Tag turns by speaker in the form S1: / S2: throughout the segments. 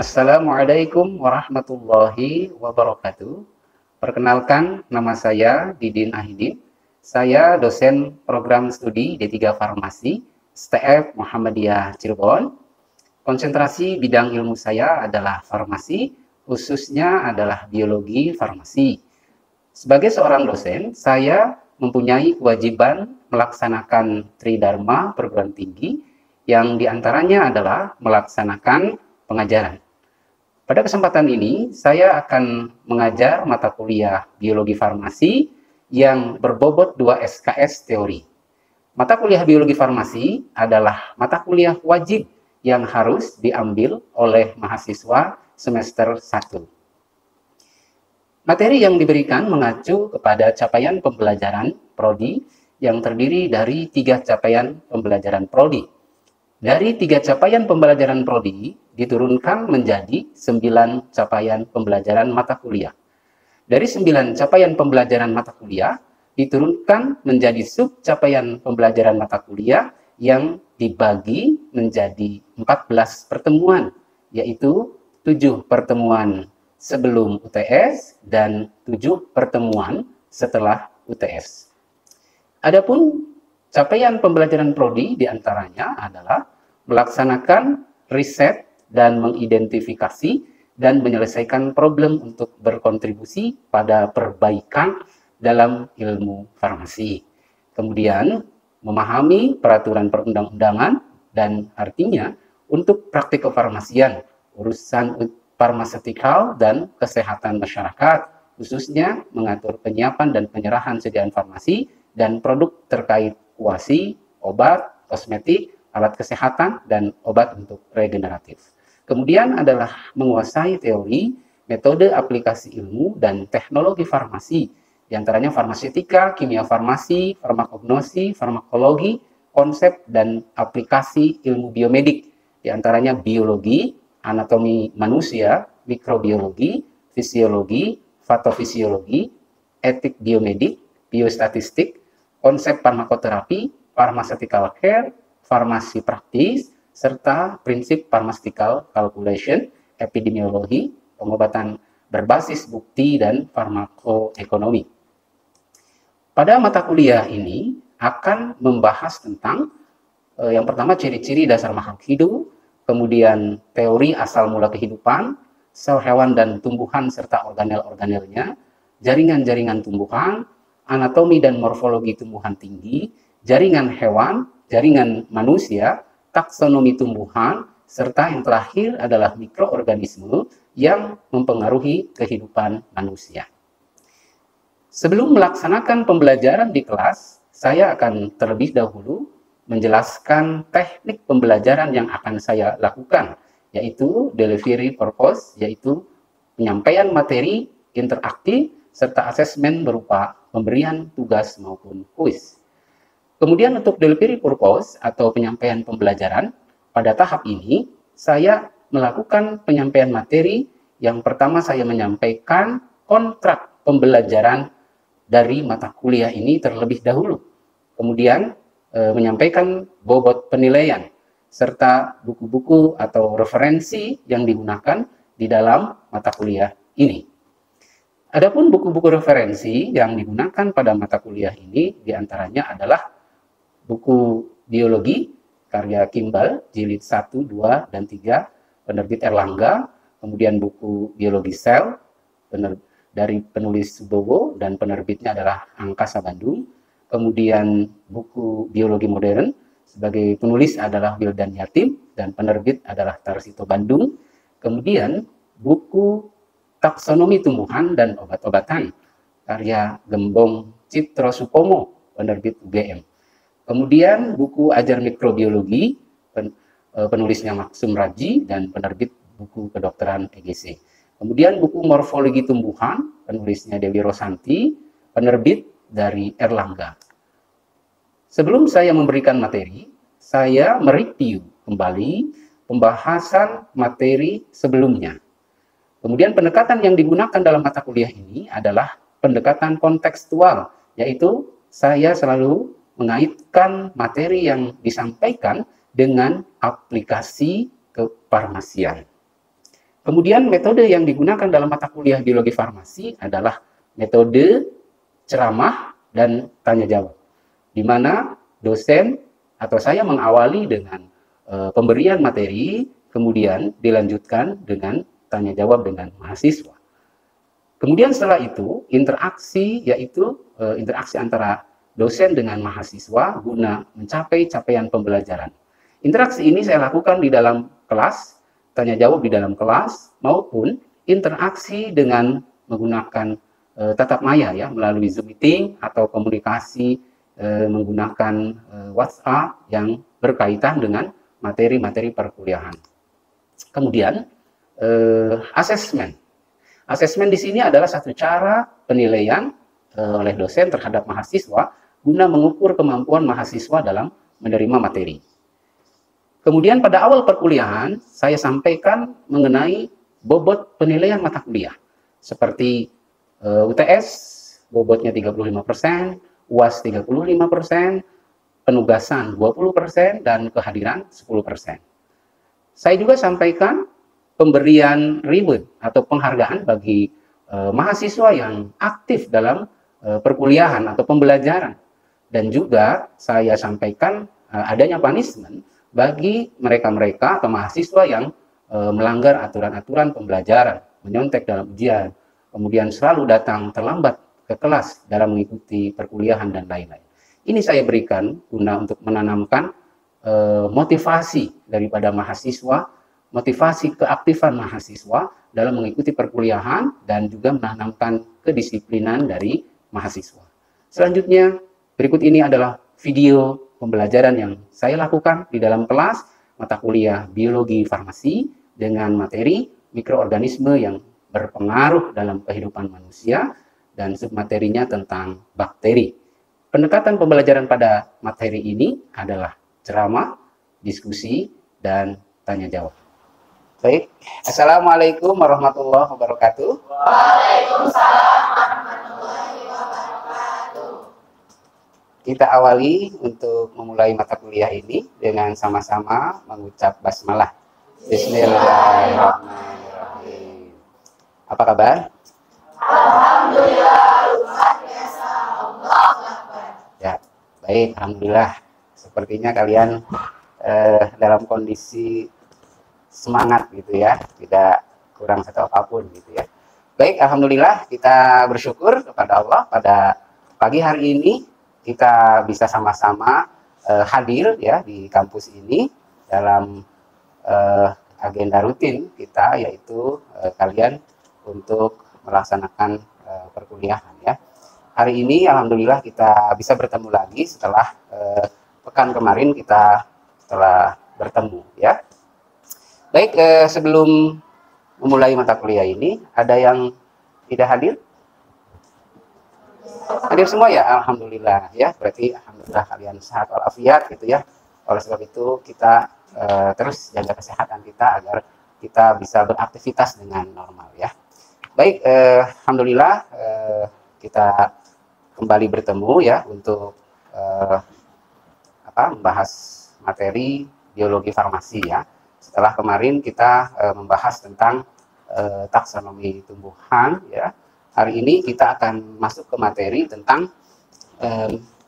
S1: Assalamualaikum warahmatullahi wabarakatuh. Perkenalkan, nama saya Didin Ahidin. Saya dosen program studi D3 Farmasi, STF Muhammadiyah Cirebon. Konsentrasi bidang ilmu saya adalah farmasi, khususnya adalah biologi farmasi. Sebagai seorang dosen, saya mempunyai kewajiban melaksanakan Tridharma perguruan tinggi, yang diantaranya adalah melaksanakan pengajaran. Pada kesempatan ini, saya akan mengajar mata kuliah biologi farmasi yang berbobot 2 SKS teori. Mata kuliah biologi farmasi adalah mata kuliah wajib yang harus diambil oleh mahasiswa semester 1. Materi yang diberikan mengacu kepada capaian pembelajaran prodi yang terdiri dari 3 capaian pembelajaran prodi. Dari 3 capaian pembelajaran prodi diturunkan menjadi 9 capaian pembelajaran mata kuliah. Dari 9 capaian pembelajaran mata kuliah diturunkan menjadi sub capaian pembelajaran mata kuliah yang dibagi menjadi 14 pertemuan, yaitu 7 pertemuan sebelum UTS dan 7 pertemuan setelah UTS. Adapun capaian pembelajaran prodi diantaranya adalah melaksanakan riset dan mengidentifikasi dan menyelesaikan problem untuk berkontribusi pada perbaikan dalam ilmu farmasi. Kemudian, memahami peraturan perundang-undangan dan artinya untuk praktik kefarmasian, urusan farmasetikal dan kesehatan masyarakat, khususnya mengatur penyiapan dan penyerahan sediaan farmasi dan produk terkait kuasi, obat, kosmetik, alat kesehatan, dan obat untuk regeneratif. Kemudian adalah menguasai teori, metode aplikasi ilmu, dan teknologi farmasi, di antaranya farmasetika, kimia farmasi, farmakognosi, farmakologi, konsep dan aplikasi ilmu biomedik, di antaranya biologi, anatomi manusia, mikrobiologi, fisiologi, patofisiologi, etik biomedik, biostatistik, konsep farmakoterapi, pharmaceutical care, farmasi praktis, serta prinsip pharmaceutical calculation, epidemiologi, pengobatan berbasis bukti, dan farmakoekonomi. Pada mata kuliah ini akan membahas tentang yang pertama ciri-ciri dasar makhluk hidup, kemudian teori asal mula kehidupan, sel hewan dan tumbuhan serta organel-organelnya, jaringan-jaringan tumbuhan, anatomi dan morfologi tumbuhan tinggi, jaringan hewan, jaringan manusia, taksonomi tumbuhan, serta yang terakhir adalah mikroorganisme yang mempengaruhi kehidupan manusia. Sebelum melaksanakan pembelajaran di kelas, saya akan terlebih dahulu menjelaskan teknik pembelajaran yang akan saya lakukan, yaitu delivery purpose, yaitu penyampaian materi interaktif, serta asesmen berupa pemberian tugas maupun kuis. Kemudian untuk delivery purpose atau penyampaian pembelajaran, pada tahap ini saya melakukan penyampaian materi. Yang pertama saya menyampaikan kontrak pembelajaran dari mata kuliah ini terlebih dahulu. Kemudian menyampaikan bobot penilaian serta buku-buku atau referensi yang digunakan di dalam mata kuliah ini. Adapun buku-buku referensi yang digunakan pada mata kuliah ini diantaranya adalah buku biologi karya Kimball jilid 1, 2, dan 3 penerbit Erlangga, kemudian buku biologi sel dari penulis Subowo dan penerbitnya adalah Angkasa Bandung, kemudian buku biologi modern sebagai penulis adalah Wildan Yatim dan penerbit adalah Tarsito Bandung, kemudian buku taksonomi tumbuhan dan obat-obatan karya Gembong Citro Supomo penerbit UGM. Kemudian buku Ajar Mikrobiologi, penulisnya Maksum Raji dan penerbit buku kedokteran EGC. Kemudian buku Morfologi Tumbuhan, penulisnya Dewi Rosanti, penerbit dari Erlangga. Sebelum saya memberikan materi, saya mereview kembali pembahasan materi sebelumnya. Kemudian pendekatan yang digunakan dalam mata kuliah ini adalah pendekatan kontekstual, yaitu saya selalu mengaitkan materi yang disampaikan dengan aplikasi kefarmasian. Kemudian metode yang digunakan dalam mata kuliah biologi farmasi adalah metode ceramah dan tanya jawab, di mana dosen atau saya mengawali dengan pemberian materi, kemudian dilanjutkan dengan tanya jawab dengan mahasiswa. Kemudian setelah itu interaksi, yaitu interaksi antara dosen dengan mahasiswa guna mencapai capaian pembelajaran. Interaksi ini saya lakukan di dalam kelas, tanya jawab di dalam kelas, maupun interaksi dengan menggunakan tatap maya ya, melalui Zoom meeting atau komunikasi menggunakan WhatsApp yang berkaitan dengan materi-materi perkuliahan. Kemudian asesmen. Asesmen di sini adalah satu cara penilaian oleh dosen terhadap mahasiswa guna mengukur kemampuan mahasiswa dalam menerima materi. Kemudian pada awal perkuliahan, saya sampaikan mengenai bobot penilaian mata kuliah. Seperti UTS, bobotnya 35%, UAS 35%, penugasan 20%, dan kehadiran 10%. Saya juga sampaikan pemberian reward atau penghargaan bagi mahasiswa yang aktif dalam perkuliahan atau pembelajaran. Dan juga saya sampaikan adanya punishment bagi mereka-mereka atau mahasiswa yang melanggar aturan-aturan pembelajaran, menyontek dalam ujian, kemudian selalu datang terlambat ke kelas dalam mengikuti perkuliahan dan lain-lain. Ini saya berikan guna untuk menanamkan motivasi daripada mahasiswa, motivasi keaktifan mahasiswa dalam mengikuti perkuliahan dan juga menanamkan kedisiplinan dari mahasiswa. Selanjutnya, berikut ini adalah video pembelajaran yang saya lakukan di dalam kelas mata kuliah biologi farmasi dengan materi mikroorganisme yang berpengaruh dalam kehidupan manusia dan submaterinya tentang bakteri. Pendekatan pembelajaran pada materi ini adalah ceramah, diskusi, dan tanya jawab. Baik, Assalamualaikum warahmatullahi wabarakatuh.
S2: Waalaikumsalam warahmatullahi wabarakatuh.
S1: Kita awali untuk memulai mata kuliah ini dengan sama-sama mengucap basmalah. Bismillahirrahmanirrahim. Apa kabar?
S2: Alhamdulillah, luar biasa. Allahu Akbar.
S1: Ya, baik, alhamdulillah. Sepertinya kalian dalam kondisi semangat gitu ya, tidak kurang satu apapun gitu ya. Baik, alhamdulillah kita bersyukur kepada Allah pada pagi hari ini kita bisa sama-sama hadir ya di kampus ini dalam agenda rutin kita, yaitu kalian untuk melaksanakan perkuliahan ya. Hari ini alhamdulillah kita bisa bertemu lagi setelah pekan kemarin kita telah bertemu ya. Baik, sebelum memulai mata kuliah ini, ada yang tidak hadir? Hadir semua ya, alhamdulillah ya. Berarti alhamdulillah kalian sehat walafiat gitu ya. Oleh sebab itu kita terus jaga kesehatan kita agar kita bisa beraktivitas dengan normal ya. Baik, alhamdulillah kita kembali bertemu ya untuk membahas materi biologi farmasi ya. Setelah kemarin kita membahas tentang taksonomi tumbuhan ya. Hari ini kita akan masuk ke materi tentang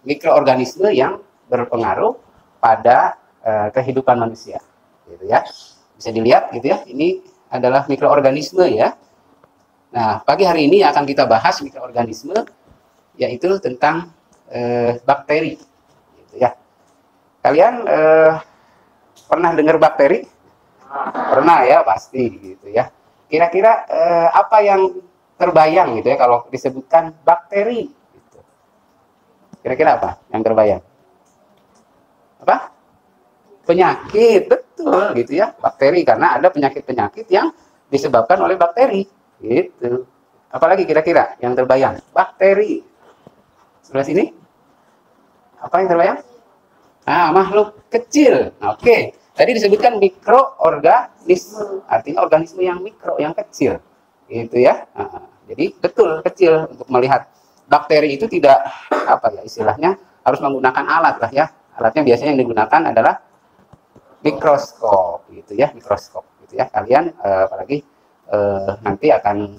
S1: mikroorganisme yang berpengaruh pada kehidupan manusia gitu ya. Bisa dilihat gitu ya, ini adalah mikroorganisme ya. Nah, pagi hari ini akan kita bahas mikroorganisme, yaitu tentang bakteri gitu ya. Kalian pernah dengar bakteri? Pernah ya, pasti gitu ya. Kira-kira apa yang terbayang gitu ya kalau disebutkan bakteri gitu. Kira-kira apa yang terbayang? Apa? Penyakit, betul gitu ya. Bakteri, karena ada penyakit-penyakit yang disebabkan oleh bakteri gitu. Apalagi kira-kira yang terbayang? Bakteri. Sebelah sini? Apa yang terbayang? Nah, makhluk kecil. Oke. Tadi disebutkan mikroorganisme, artinya organisme yang mikro, yang kecil, gitu ya. Jadi betul kecil. Untuk melihat bakteri itu tidak apa ya istilahnya, harus menggunakan alat lah ya. Alatnya biasanya yang digunakan adalah mikroskop, gitu ya, mikroskop, gitu ya. Kalian apalagi nanti akan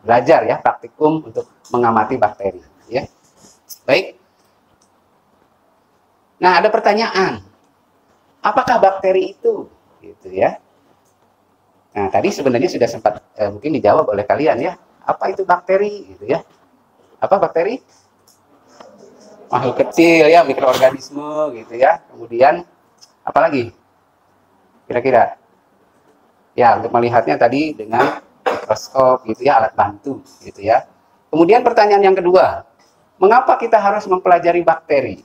S1: belajar ya, praktikum untuk mengamati bakteri ya. Baik. Nah, ada pertanyaan. Apakah bakteri itu? Gitu ya. Nah, tadi sebenarnya sudah sempat mungkin dijawab oleh kalian ya. Apa itu bakteri gitu ya? Apa bakteri? Makhluk kecil ya, mikroorganisme gitu ya. Kemudian apa lagi? Kira-kira? Ya, untuk melihatnya tadi dengan mikroskop gitu ya, alat bantu gitu ya. Kemudian pertanyaan yang kedua, mengapa kita harus mempelajari bakteri?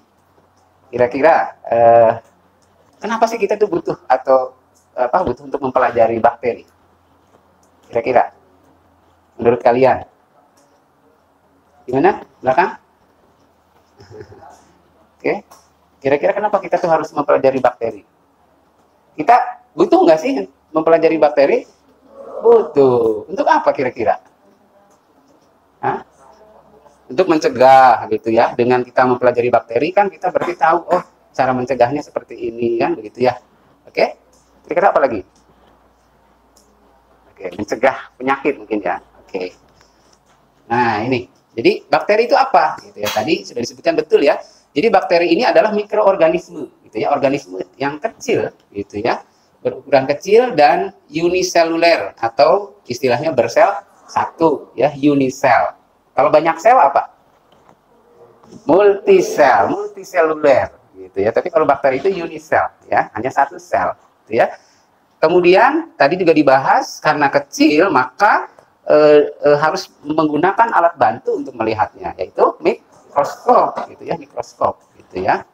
S1: Kira-kira kenapa sih kita tuh butuh butuh untuk mempelajari bakteri? Kira-kira menurut kalian? Gimana? Belakang? Oke. Kira-kira kenapa kita tuh harus mempelajari bakteri? Kita butuh nggak sih mempelajari bakteri? Butuh. Untuk apa kira-kira? Untuk mencegah gitu ya. Dengan kita mempelajari bakteri kan kita berarti tahu, oh cara mencegahnya seperti ini kan begitu ya. Oke? Kira-kira apa lagi? Oke, mencegah penyakit mungkin ya. Oke. Nah, ini. Jadi bakteri itu apa? Gitu ya. Tadi sudah disebutkan betul ya. Jadi bakteri ini adalah mikroorganisme gitu ya, organisme yang kecil gitu ya. Berukuran kecil dan uniseluler atau istilahnya bersel satu ya, unisel. Kalau banyak sel apa? Multisel, multiseluler gitu ya. Tapi kalau bakteri itu unisel ya, hanya satu sel gitu ya. Kemudian tadi juga dibahas karena kecil maka harus menggunakan alat bantu untuk melihatnya, yaitu mikroskop gitu ya, mikroskop gitu ya.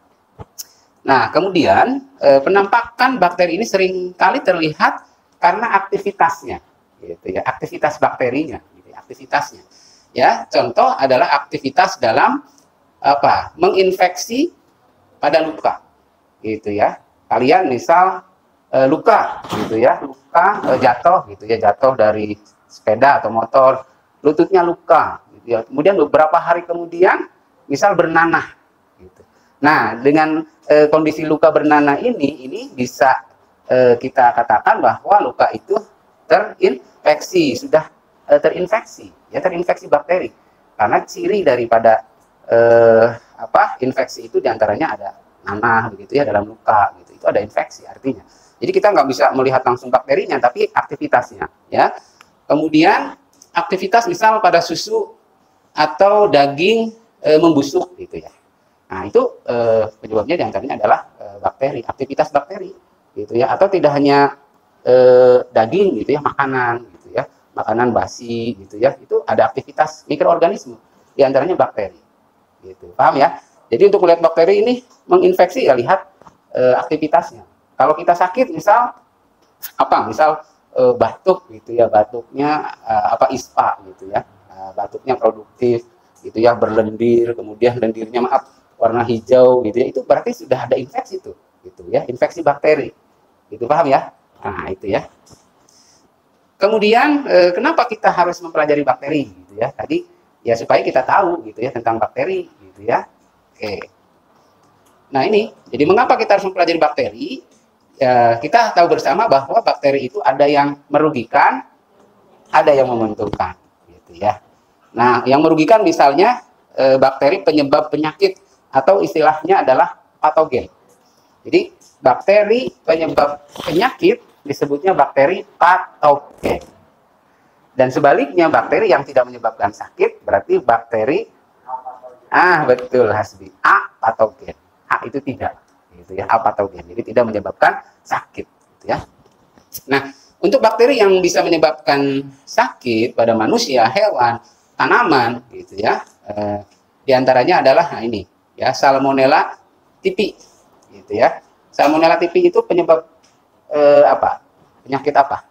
S1: Nah, kemudian penampakan bakteri ini sering kali terlihat karena aktivitasnya gitu ya, aktivitas bakterinya gitu ya, aktivitasnya. Ya, contoh adalah aktivitas dalam menginfeksi pada luka gitu ya. Kalian misal luka gitu ya, luka jatuh gitu ya, jatuh dari sepeda atau motor, lututnya luka gitu ya. Kemudian beberapa hari kemudian misal bernanah gitu. Nah, dengan kondisi luka bernanah ini bisa kita katakan bahwa luka itu terinfeksi, sudah terinfeksi ya, terinfeksi bakteri. Karena ciri daripada infeksi itu diantaranya ada nanah begitu ya dalam luka gitu. Itu ada infeksi artinya. Jadi kita nggak bisa melihat langsung bakterinya, tapi aktivitasnya ya. Kemudian aktivitas misal pada susu atau daging membusuk gitu ya. Nah, itu penyebabnya diantaranya adalah bakteri, aktivitas bakteri gitu ya. Atau tidak hanya daging gitu ya, makanan gitu ya, makanan basi gitu ya. Itu ada aktivitas mikroorganisme, diantaranya bakteri gitu. Paham ya? Jadi untuk melihat bakteri ini menginfeksi ya lihat aktivitasnya. Kalau kita sakit misal misal batuk gitu ya, batuknya ISPA gitu ya, batuknya produktif gitu ya, berlendir, kemudian lendirnya warna hijau gitu ya, itu berarti sudah ada infeksi tuh gitu ya, infeksi bakteri gitu. Paham ya? Nah, itu ya. Kemudian kenapa kita harus mempelajari bakteri gitu ya? Tadi ya supaya kita tahu gitu ya tentang bakteri gitu ya. Oke. Nah, ini jadi mengapa kita harus mempelajari bakteri? Ya, kita tahu bersama bahwa bakteri itu ada yang merugikan, ada yang menguntungkan, gitu ya. Nah, yang merugikan misalnya bakteri penyebab penyakit atau istilahnya adalah patogen. Jadi bakteri penyebab penyakit disebutnya bakteri patogen. Dan sebaliknya bakteri yang tidak menyebabkan sakit berarti bakteri betul Hasbi, apatogen. Itu tidak. Gitu ya, apatogen, jadi tidak menyebabkan sakit gitu ya. Nah, untuk bakteri yang bisa menyebabkan sakit pada manusia, hewan, tanaman gitu ya, diantaranya adalah ini ya, Salmonella typhi gitu ya. Salmonella typhi itu penyebab penyakit apa?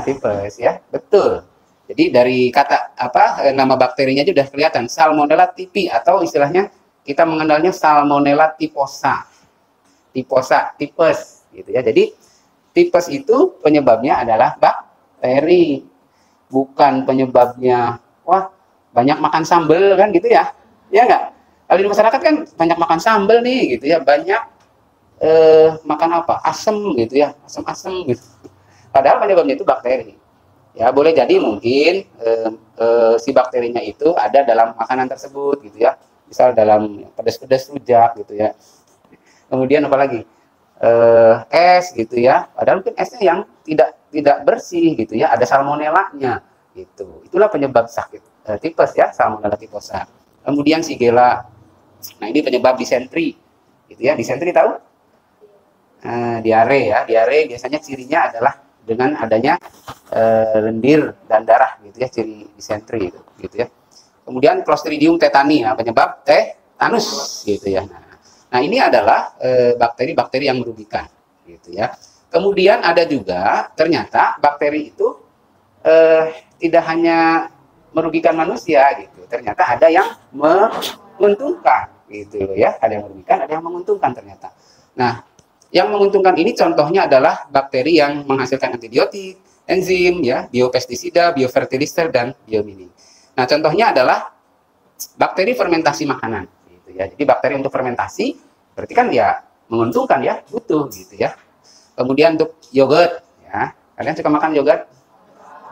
S1: Tipes ya, betul. Jadi dari kata nama bakterinya sudah kelihatan, Salmonella typhi, atau istilahnya kita mengenalnya Salmonella typhosa. Typhosa, tipes gitu ya. Jadi tipes itu penyebabnya adalah bakteri. Bukan penyebabnya banyak makan sambal kan gitu ya. Ya enggak? Kalau di masyarakat kan banyak makan sambal nih gitu ya, banyak makan asam gitu ya, asam-asam gitu. Padahal penyebabnya itu bakteri. Ya, boleh jadi mungkin si bakterinya itu ada dalam makanan tersebut gitu ya. Misal dalam pedas-pedas rujak gitu ya. Kemudian apalagi? Es gitu ya. Padahal mungkin esnya yang tidak bersih gitu ya, ada salmonellanya gitu. Itulah penyebab sakit tipes ya, salmonella typhosa. Kemudian Shigella. Nah, ini penyebab disentri gitu ya. Disentri tahu? Diare ya. Diare biasanya cirinya adalah dengan adanya lendir dan darah gitu ya, ciri disentri gitu ya. Kemudian Clostridium tetani, nah, penyebab tetanus gitu ya. Nah, ini adalah bakteri-bakteri yang merugikan gitu ya. Kemudian ada juga ternyata bakteri itu tidak hanya merugikan manusia gitu. Ternyata ada yang menguntungkan gitu ya. Ada yang merugikan, ada yang menguntungkan ternyata. Nah, yang menguntungkan ini contohnya adalah bakteri yang menghasilkan antibiotik, enzim, ya, biopestisida, biofertilizer, dan biomini. Nah, contohnya adalah bakteri fermentasi makanan. Gitu ya. Jadi bakteri untuk fermentasi berarti kan ya menguntungkan ya, butuh gitu ya. Kemudian untuk yogurt, ya, kalian suka makan yogurt?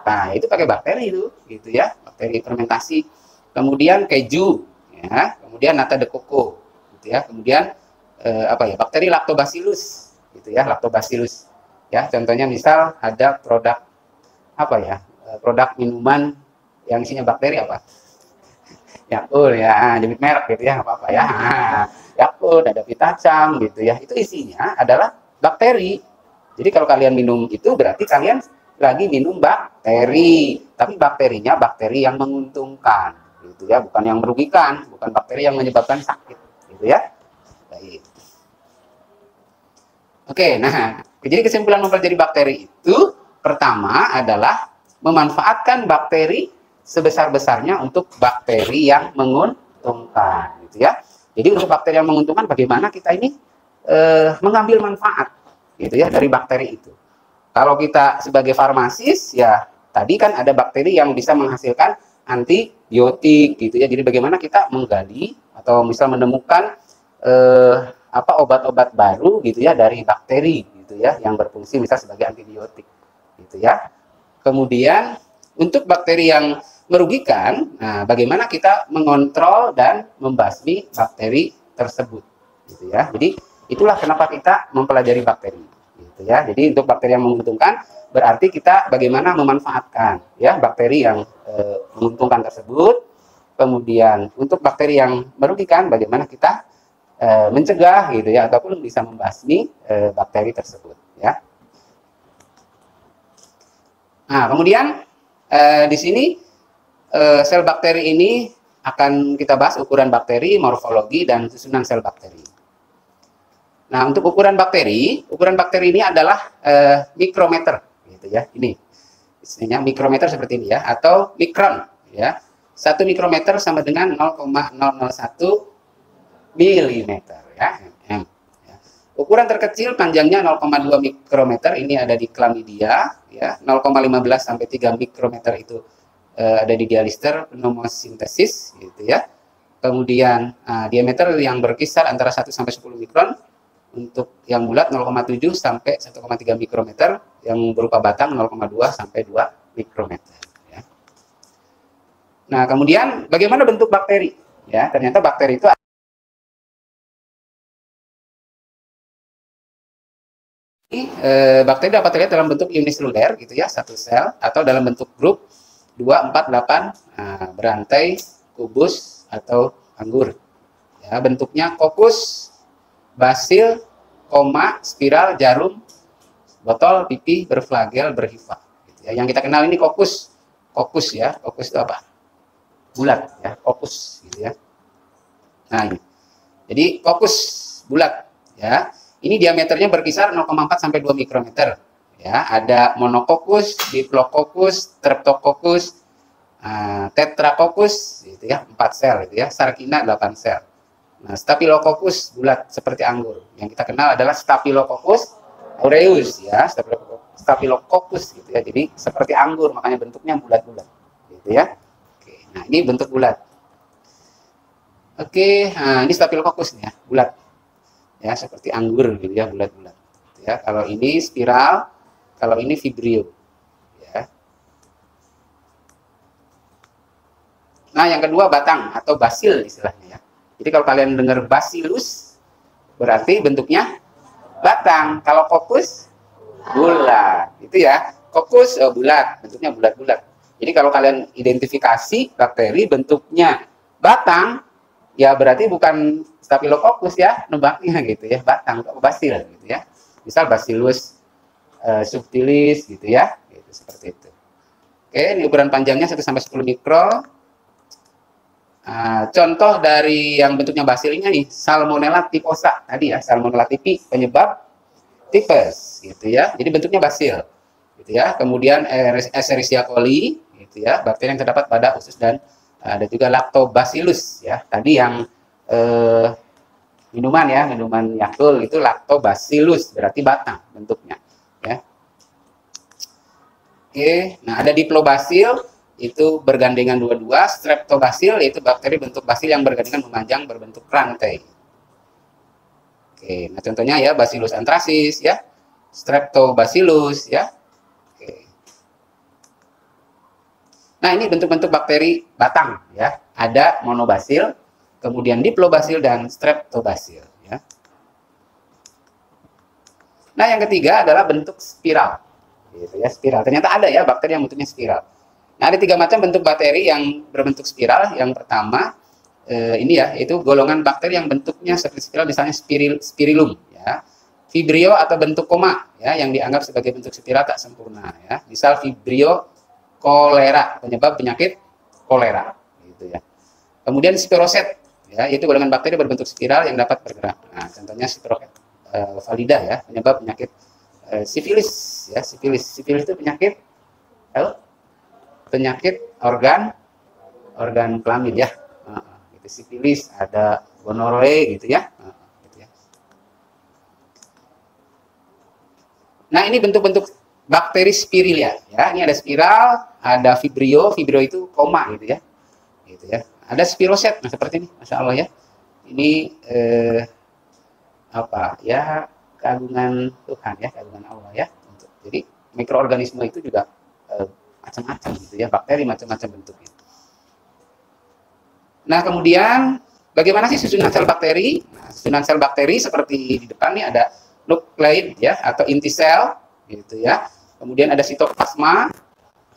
S1: Nah, itu pakai bakteri itu, gitu ya, bakteri fermentasi. Kemudian keju, ya, kemudian nata de coco, gitu ya. Kemudian bakteri lactobacillus gitu ya, lactobacillus ya. Contohnya misal ada produk produk minuman yang isinya bakteri apa, Yakult ya, nyebut merek gitu ya, apa ya, Yakult, ada Vitacam gitu ya, itu isinya adalah bakteri. Jadi kalau kalian minum itu berarti kalian lagi minum bakteri, tapi bakterinya bakteri yang menguntungkan gitu ya, bukan yang merugikan, bukan bakteri yang menyebabkan sakit gitu ya. Baik. Oke, nah, jadi kesimpulan mempelajari bakteri itu pertama adalah memanfaatkan bakteri sebesar-besarnya untuk bakteri yang menguntungkan, gitu ya. Jadi untuk bakteri yang menguntungkan, bagaimana kita ini mengambil manfaat, gitu ya, dari bakteri itu. Kalau kita sebagai farmasis, ya tadi kan ada bakteri yang bisa menghasilkan antibiotik, gitu ya. Jadi bagaimana kita menggali atau misal menemukan obat-obat baru gitu ya dari bakteri gitu ya yang berfungsi misal sebagai antibiotik gitu ya. Kemudian untuk bakteri yang merugikan, nah bagaimana kita mengontrol dan membasmi bakteri tersebut gitu ya. Jadi itulah kenapa kita mempelajari bakteri gitu ya. Jadi untuk bakteri yang menguntungkan berarti kita bagaimana memanfaatkan ya bakteri yang menguntungkan tersebut. Kemudian untuk bakteri yang merugikan bagaimana kita mencegah gitu ya ataupun bisa membasmi bakteri tersebut ya. Nah, kemudian di sini sel bakteri ini akan kita bahas ukuran bakteri, morfologi, dan susunan sel bakteri. Nah, untuk ukuran bakteri ini adalah mikrometer gitu ya. Ini istilahnya mikrometer seperti ini ya, atau mikron ya. 1 mikrometer sama dengan 0,001 milimeter ya, mm. Ya. Ukuran terkecil panjangnya 0,2 mikrometer ini ada di chlamydia ya, 0,15 sampai 3 mikrometer itu ada di dialister pneumosintesis gitu ya. Kemudian diameter yang berkisar antara 1 sampai 10 mikron, untuk yang bulat 0,7 sampai 1,3 mikrometer, yang berupa batang 0,2 sampai 2 mikrometer ya. Nah, kemudian bagaimana bentuk bakteri ya? Ternyata bakteri itu bakteri dapat terlihat dalam bentuk uniseluler gitu ya, satu sel, atau dalam bentuk grup 2, 4, 8 berantai, kubus, atau anggur ya. Bentuknya kokus, basil, koma, spiral, jarum, botol, pipi, berflagel, berhifa gitu ya. Yang kita kenal ini kokus ya. Kokus itu apa? Bulat ya, kokus gitu ya. Nah, ini. Jadi kokus bulat ya. Ini diameternya berkisar 0,4 sampai 2 mikrometer. Ya, ada monokokus, diplococcus, streptococcus, tetracoccus gitu ya, 4 sel gitu ya, sarkina 8 sel. Nah, staphylococcus bulat seperti anggur. Yang kita kenal adalah Staphylococcus aureus ya, staphylococcus gitu ya. Jadi seperti anggur, makanya bentuknya bulat-bulat gitu ya. Oke, nah ini bentuk bulat. Oke, nah ini Staphylococcus ya, bulat. Ya, seperti anggur gitu ya, bulat-bulat. Ya, kalau ini spiral, Kalau ini Vibrio. Ya. Nah, yang kedua batang atau basil istilahnya ya. Jadi kalau kalian dengar bacillus, berarti bentuknya batang. Kalau kokus, bulat. Itu ya. Kokus bulat, bentuknya bulat-bulat. Jadi kalau kalian identifikasi bakteri bentuknya batang, ya berarti bukan Staphylococcus ya, nebaknya gitu ya, batang, basil gitu ya. Misal Bacillus subtilis gitu ya, gitu, seperti itu. Oke, ini ukuran panjangnya 1 sampai 10 mikron. Contoh dari yang bentuknya basilnya nih, Salmonella typhosa tadi ya, Salmonella typhi penyebab tipes gitu ya. Jadi bentuknya basil gitu ya. Kemudian Escherichia coli gitu ya, bakteri yang terdapat pada usus dan ada juga Lactobacillus ya. Tadi yang minuman ya, minuman Yakult itu Lactobacillus, berarti batang bentuknya ya. Oke, nah ada Diplobacil itu bergandengan dua-dua, Streptobacil yaitu bakteri bentuk basil yang bergandengan memanjang berbentuk rantai. Oke, nah contohnya ya Bacillus anthracis ya, Streptobacillus ya. Oke. Nah, ini bentuk-bentuk bakteri batang ya. Ada monobacil, kemudian diplobacil dan streptobacil ya. Nah, yang ketiga adalah bentuk spiral. Gitu ya, spiral. Ternyata ada ya bakteri yang bentuknya spiral. Nah, ada 3 macam bentuk bakteri yang berbentuk spiral. Yang pertama ini ya, itu golongan bakteri yang bentuknya seperti spiral, misalnya spirillum ya. Vibrio atau bentuk koma ya, yang dianggap sebagai bentuk spiral tak sempurna ya. Misal Vibrio kolera, penyebab penyakit kolera gitu ya. Kemudian spiroset ya, itu golongan bakteri berbentuk spiral yang dapat bergerak. Nah, contohnya Spiroket valida ya, penyebab penyakit sifilis ya. Sifilis itu penyakit organ kelamin ya. Gitu, sifilis, ada gonore gitu ya. Gitu ya. Nah, ini bentuk-bentuk bakteri spirilia ya. Ini ada spiral, ada vibrio itu koma gitu ya. Gitu ya. Ada spiroset, nah seperti ini, masya Allah ya. Ini apa ya, keagungan Tuhan ya, keagungan Allah ya. Jadi mikroorganisme itu juga macam-macam gitu ya, bakteri macam-macam bentuknya. Nah, kemudian bagaimana sih susunan sel bakteri? Nah, susunan sel bakteri seperti di depan nih, ada nukleid ya atau inti sel gitu ya. Kemudian ada sitoplasma,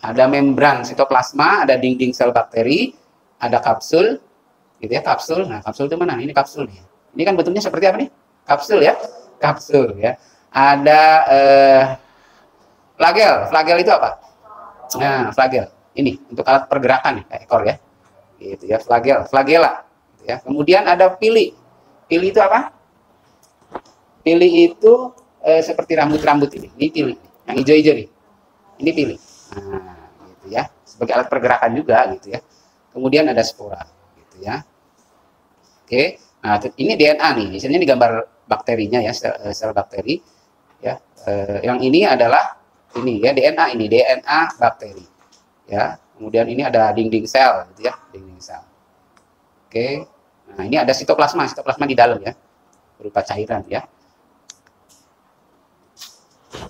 S1: ada membran sitoplasma, ada dinding sel bakteri, ada kapsul gitu ya, kapsul. Nah, kapsul itu mana? Ini kapsul nih. Ini kan bentuknya seperti apa nih? Kapsul ya. Kapsul ya. Ada flagel itu apa? Nah, flagel. Ini untuk alat pergerakan ya, ekor ya. Gitu ya, flagela gitu ya. Kemudian ada pili itu apa? Pili itu seperti rambut-rambut ini pili yang hijau-hijau nih, ini pili. Nah, gitu ya, sebagai alat pergerakan juga gitu ya. Kemudian ada spora gitu ya. Oke, nah ini DNA nih, misalnya ini gambar bakterinya ya, sel bakteri ya. Yang ini adalah ini ya, DNA bakteri ya. Kemudian ini ada dinding sel gitu ya, dinding sel. Oke. Nah, ini ada sitoplasma di dalam ya, berupa cairan ya.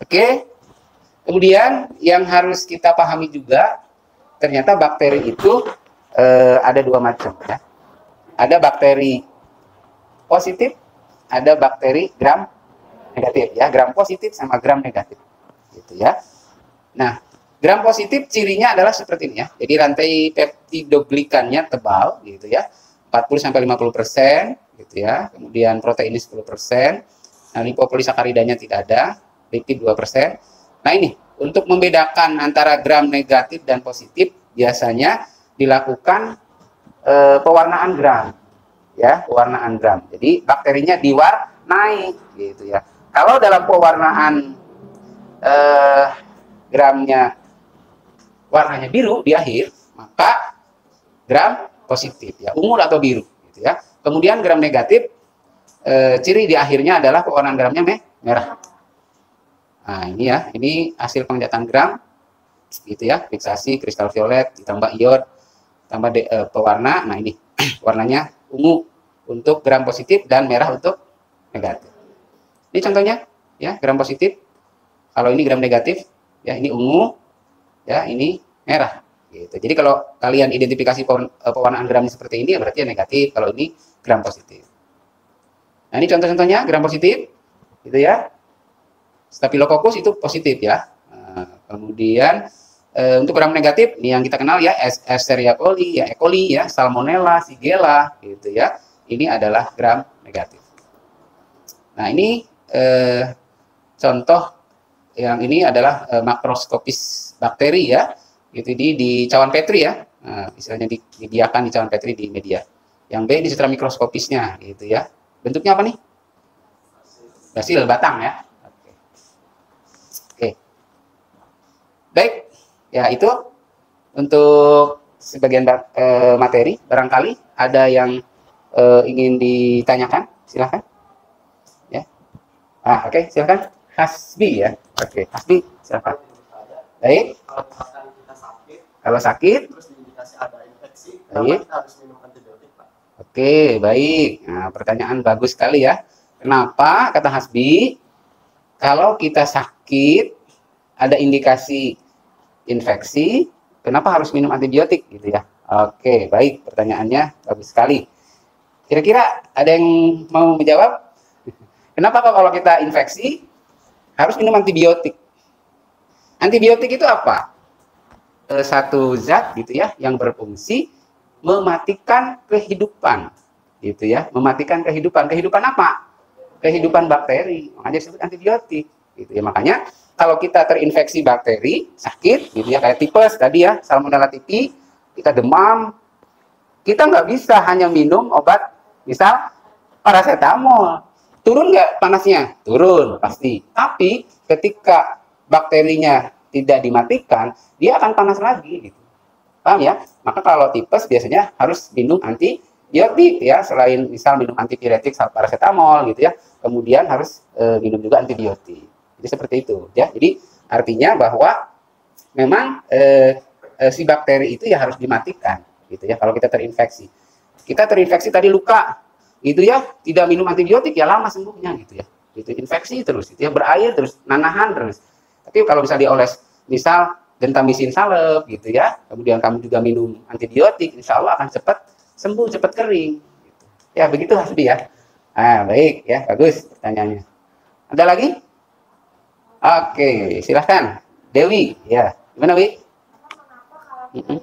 S1: Oke. Kemudian yang harus kita pahami juga, ternyata bakteri itu ada 2 macam ya. Ada bakteri positif, ada bakteri gram negatif ya, gram positif sama gram negatif gitu ya. Nah, gram positif cirinya adalah seperti ini ya. Jadi rantai peptidoglikannya tebal gitu ya. 40-50% gitu ya. Kemudian proteinnya 10%. Nah, lipopolisakaridanya tidak ada, lipid 2%. Nah, ini untuk membedakan antara gram negatif dan positif biasanya dilakukan pewarnaan gram. Ya, pewarnaan gram. Jadi bakterinya diwarnai gitu ya. Kalau dalam pewarnaan gramnya warnanya biru di akhir, maka gram positif ya, ungu atau biru gitu ya. Kemudian gram negatif ciri di akhirnya adalah pewarnaan gramnya merah. Nah, ini ya, ini hasil penglihatan gram gitu ya, fiksasi kristal violet ditambah iod tambah pewarna. Nah, ini warnanya ungu untuk gram positif dan merah untuk negatif. Ini contohnya ya, gram positif Kalau ini gram negatif, ya ini ungu, ya ini merah. Gitu. Jadi kalau kalian identifikasi pewarnaan gramnya seperti ini, ya berarti ya negatif. Kalau ini gram positif. Nah ini contoh-contohnya gram positif, gitu ya. Staphylococcus itu positif ya. Nah, kemudian untuk gram negatif, ini yang kita kenal ya, Escherichia coli, ya E. coli, ya, Salmonella, Shigella, gitu ya. Ini adalah gram negatif. Nah ini contoh yang ini adalah makroskopis bakteri ya, gitu di cawan Petri ya, misalnya dibiarkan di cawan Petri di media. Yang B ini secara mikroskopisnya, gitu ya. Bentuknya apa nih? Basil batang ya. Oke. Baik, ya itu untuk sebagian materi. Barangkali ada yang ingin ditanyakan, silahkan. Ya. Oke, silahkan. Hasbi ya. Oke, Hasbi, silahkan. Baik. Kalau sakit,
S3: terus diindikasi ada infeksi,
S1: baik.
S3: kita harus minum antibiotik, Pak.
S1: Oke, baik. Nah, pertanyaan bagus sekali ya. Kenapa, kata Hasbi, kalau kita sakit, ada indikasi infeksi, kenapa harus minum antibiotik gitu ya? Oke, baik. Pertanyaannya bagus sekali. Kira-kira ada yang mau menjawab? Kenapa kalau kita infeksi, harus minum antibiotik? Antibiotik itu apa? Satu zat gitu ya yang berfungsi mematikan kehidupan gitu ya, mematikan kehidupan apa? Kehidupan bakteri, makanya disebut antibiotik gitu ya. Makanya kalau kita terinfeksi bakteri, sakit gitu ya, kayak tipes tadi ya, Salmonella typhi, kita demam, kita nggak bisa hanya minum obat misal paracetamol. Turun nggak panasnya? Turun pasti, tapi ketika bakterinya tidak dimatikan, dia akan panas lagi gitu. Paham ya? Maka kalau tipes biasanya harus minum antibiotik ya, selain misal minum antipiretik paracetamol gitu ya. Kemudian harus minum juga antibiotik. Jadi seperti itu ya. Jadi artinya bahwa memang si bakteri itu ya harus dimatikan gitu ya kalau kita terinfeksi. Kita terinfeksi tadi luka gitu ya, tidak minum antibiotik ya lama sembuhnya gitu ya. Itu infeksi terus gitu ya, berair terus, nanahan terus. Tapi kalau bisa dioles, misal gentamicin salep gitu ya, kemudian kamu juga minum antibiotik, insya Allah akan cepat sembuh, cepat kering. Gitu. Ya begitu Hasbi ya. Baik ya, bagus pertanyaannya. Ada lagi? Oke, silahkan. Dewi, ya. Gimana, Wi?
S2: Kenapa kalau kita minum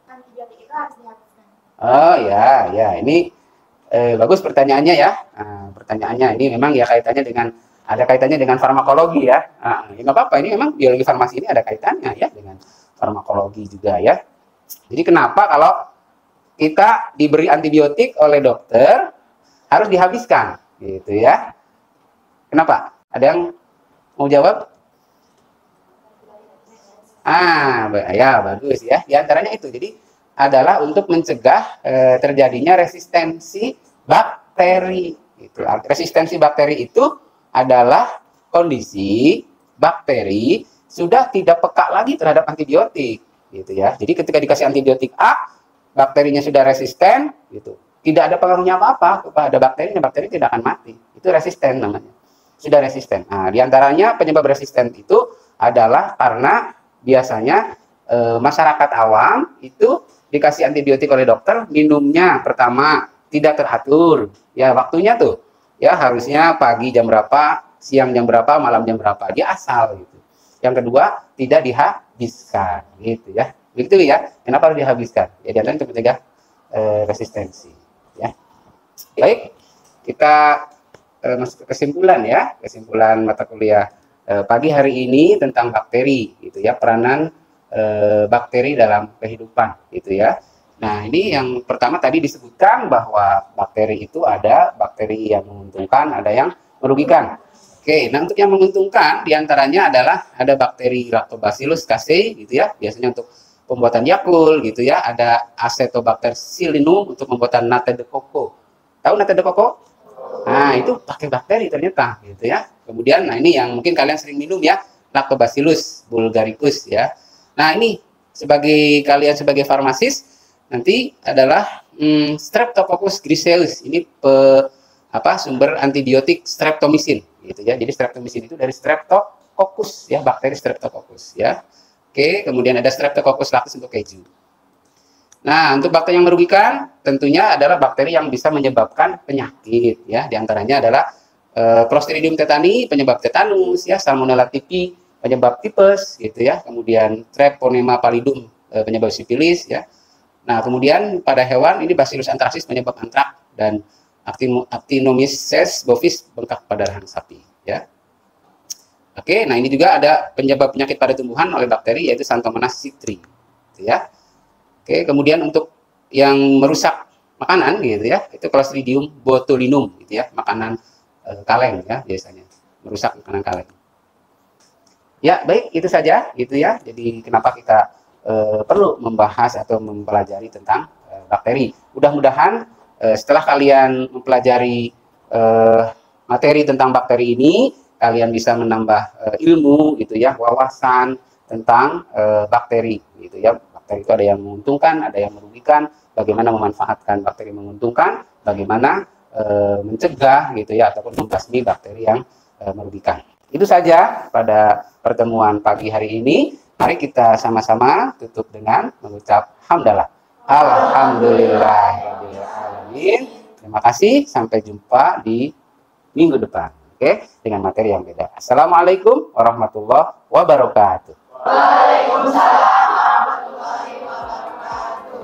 S2: antibiotik itu harus dihabiskan?
S1: Oh ya, ini bagus pertanyaannya ya. Pertanyaannya ini memang ya ada kaitannya dengan farmakologi ya. Ya nggak apa-apa, ini memang biologi farmasi ini ada kaitannya ya dengan farmakologi juga ya. Jadi kenapa kalau kita diberi antibiotik oleh dokter harus dihabiskan gitu ya? Kenapa? Ada yang mau jawab? Ya bagus ya. Di antaranya itu. Jadi adalah untuk mencegah terjadinya resistensi bakteri. Gitu. Resistensi bakteri itu adalah kondisi bakteri sudah tidak peka lagi terhadap antibiotik, gitu ya. Jadi ketika dikasih antibiotik A, bakterinya sudah resisten, gitu. Tidak ada pengaruhnya apa-apa kepada bakterinya, bakteri tidak akan mati. Itu resisten namanya. Sudah resisten. Nah, diantaranya penyebab resisten itu adalah karena biasanya masyarakat awam itu dikasih antibiotik oleh dokter, minumnya pertama tidak teratur, ya waktunya tuh, ya harusnya pagi jam berapa, siang jam berapa, malam jam berapa, dia asal gitu. Yang kedua tidak dihabiskan, gitu ya. Begitu ya. Kenapa harus dihabiskan? Ya diantaranya untuk mencegah resistensi. Ya. Baik, kita masuk ke kesimpulan ya, kesimpulan mata kuliah pagi hari ini tentang bakteri, gitu ya, peranan bakteri dalam kehidupan, gitu ya. Nah, ini yang pertama tadi disebutkan bahwa bakteri itu ada bakteri yang menguntungkan, ada yang merugikan. Oke, nah untuk yang menguntungkan diantaranya adalah ada bakteri Lactobacillus casei, gitu ya, biasanya untuk pembuatan Yakult, gitu ya. Ada Acetobacter sillinum untuk pembuatan nata de coco. Tahu nata de coco? Nah, itu pakai bakteri ternyata, gitu ya. Kemudian, nah ini yang mungkin kalian sering minum ya, Lactobacillus bulgaricus ya. Nah, ini kalian sebagai farmasis nanti adalah Streptococcus griseus. Ini sumber antibiotik streptomycin gitu ya. Jadi streptomycin itu dari strepto Streptococcus ya, bakteri Streptococcus ya. Oke, kemudian ada Streptococcus lactis untuk keju. Nah, untuk bakteri yang merugikan tentunya adalah bakteri yang bisa menyebabkan penyakit ya. Di antaranya adalah Clostridium tetani penyebab tetanus ya, Salmonella typhi penyebab tipes gitu ya. Kemudian Treponema pallidum penyebab sifilis ya. Nah, kemudian pada hewan ini Bacillus anthracis penyebab antrak dan Actinomyces bovis bengkak pada rahang sapi ya. Oke, nah ini juga ada penyebab penyakit pada tumbuhan oleh bakteri yaitu Xanthomonas citri gitu ya. Oke, kemudian untuk yang merusak makanan gitu ya, itu Clostridium botulinum gitu ya, makanan kaleng ya biasanya, merusak makanan kaleng. Ya, baik itu saja gitu ya. Jadi kenapa kita perlu membahas atau mempelajari tentang bakteri. Mudah-mudahan setelah kalian mempelajari materi tentang bakteri ini, kalian bisa menambah ilmu gitu ya, wawasan tentang bakteri gitu ya. Bakteri itu ada yang menguntungkan, ada yang merugikan. Bagaimana memanfaatkan bakteri menguntungkan, bagaimana mencegah gitu ya ataupun membasmi bakteri yang merugikan. Itu saja pada pertemuan pagi hari ini. Mari kita sama-sama tutup dengan mengucap hamdalah. Alhamdulillahirrahmanirrahim. Terima kasih. Sampai jumpa di minggu depan. Oke, dengan materi yang beda. Assalamualaikum warahmatullahi wabarakatuh. Waalaikumsalam warahmatullahi wabarakatuh.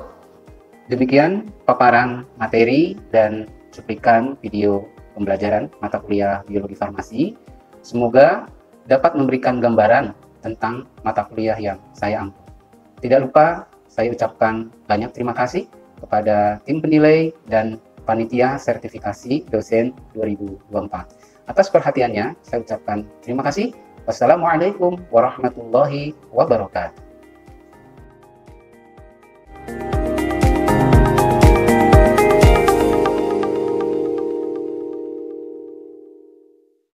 S1: Demikian paparan materi dan cuplikan video pembelajaran mata kuliah biologi farmasi. Semoga dapat memberikan gambaran tentang mata kuliah yang saya ampu. Tidak lupa saya ucapkan banyak terima kasih kepada tim penilai dan panitia sertifikasi dosen 2024. Atas perhatiannya, saya ucapkan terima kasih. Wassalamualaikum warahmatullahi wabarakatuh.